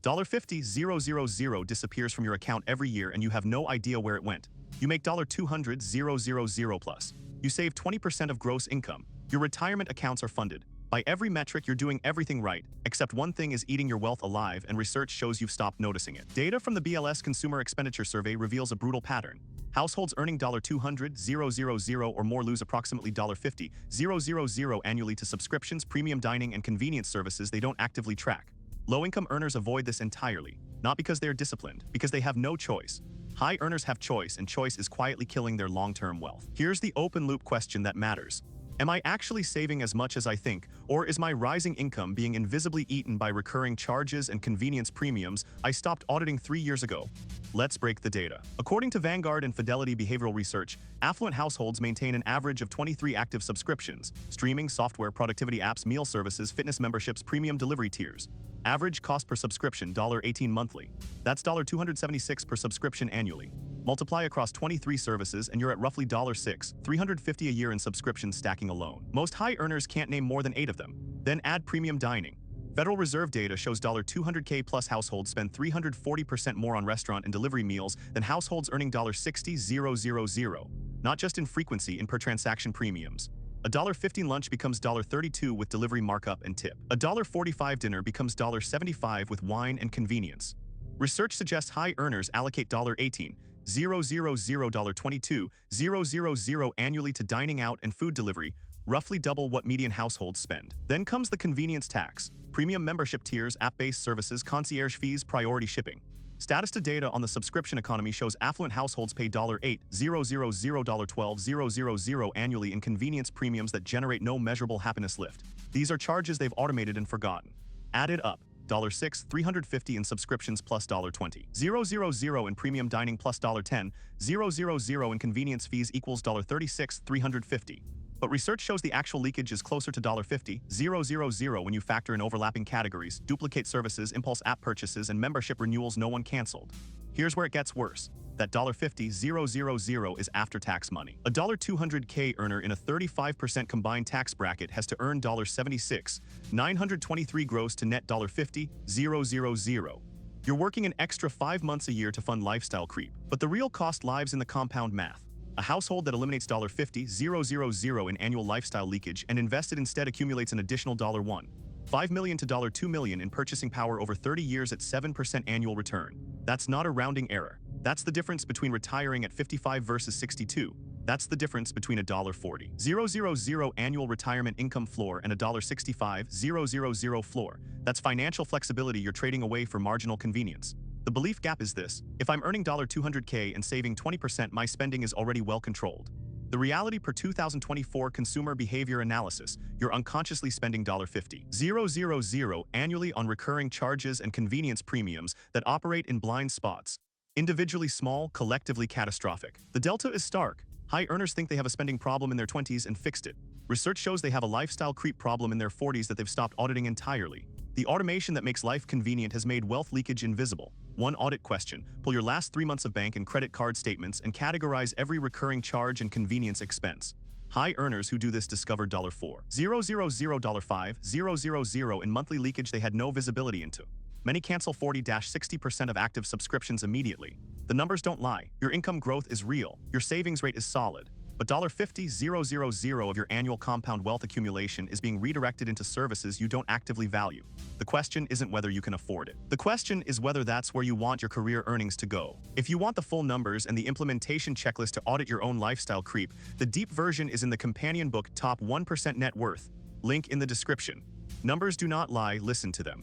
$50,000 disappears from your account every year and you have no idea where it went. You make $200,000 plus. You save 20% of gross income. Your retirement accounts are funded. By every metric, you're doing everything right, except one thing is eating your wealth alive, and research shows you've stopped noticing it. Data from the BLS Consumer Expenditure Survey reveals a brutal pattern. Households earning $200,000 or more lose approximately $50,000 annually to subscriptions, premium dining, and convenience services they don't actively track. Low-income earners avoid this entirely, not because they're disciplined, because they have no choice. High earners have choice, and choice is quietly killing their long-term wealth. Here's the open-loop question that matters. Am I actually saving as much as I think, or is my rising income being invisibly eaten by recurring charges and convenience premiums I stopped auditing 3 years ago? Let's break the data. According to Vanguard and Fidelity behavioral research, affluent households maintain an average of 23 active subscriptions: streaming, software, productivity apps, meal services, fitness memberships, premium delivery tiers. Average cost per subscription, $18 monthly. That's $276 per subscription annually. Multiply across 23 services and you're at roughly $6, $350 a year in subscriptions stacking alone. Most high earners can't name more than 8 of them. Then add premium dining. Federal Reserve data shows $200K plus households spend 340% more on restaurant and delivery meals than households earning $60,000. Not just in frequency, in per transaction premiums. $1.15 lunch becomes $32 with delivery markup and tip. $1.45 dinner becomes $75 with wine and convenience. Research suggests high earners allocate $18, $22,000 annually to dining out and food delivery, roughly double what median households spend. Then comes the convenience tax, premium membership tiers, app-based services, concierge fees, priority shipping. Status to data on the subscription economy shows affluent households pay $8,000, $12,000 annually in convenience premiums that generate no measurable happiness lift. These are charges they've automated and forgotten. Added up, $6, $350 in subscriptions plus $20, in premium dining plus $10, in convenience fees equals $36, $350. But research shows the actual leakage is closer to $50,000 when you factor in overlapping categories, duplicate services, impulse app purchases, and membership renewals no one canceled. Here's where it gets worse. That $50,000 is after-tax money. A $200K earner in a 35% combined tax bracket has to earn $76, $923 gross to net $50,000. You're working an extra 5 months a year to fund lifestyle creep. But the real cost lies in the compound math. A household that eliminates $50,000 in annual lifestyle leakage and invested instead accumulates an additional $5 million to $2 million in purchasing power over 30 years at 7% annual return. That's not a rounding error. That's the difference between retiring at 55 versus 62. That's the difference between $40,000 annual retirement income floor and $65,000 floor. That's financial flexibility you're trading away for marginal convenience. The belief gap is this: if I'm earning $200K and saving 20%, my spending is already well controlled. The reality per 2024 Consumer Behavior Analysis, you're unconsciously spending $50,000 annually on recurring charges and convenience premiums that operate in blind spots. Individually small, collectively catastrophic. The delta is stark. High earners think they have a spending problem in their 20s and fixed it. Research shows they have a lifestyle creep problem in their 40s that they've stopped auditing entirely. The automation that makes life convenient has made wealth leakage invisible. One audit question: pull your last 3 months of bank and credit card statements and categorize every recurring charge and convenience expense. High earners who do this discover $4,000, in monthly leakage they had no visibility into. Many cancel 40-60% of active subscriptions immediately. The numbers don't lie. Your income growth is real. Your savings rate is solid. But $50,000 of your annual compound wealth accumulation is being redirected into services you don't actively value. The question isn't whether you can afford it. The question is whether that's where you want your career earnings to go. If you want the full numbers and the implementation checklist to audit your own lifestyle creep, the deep version is in the companion book Top 1% Net Worth. Link in the description. Numbers do not lie, listen to them.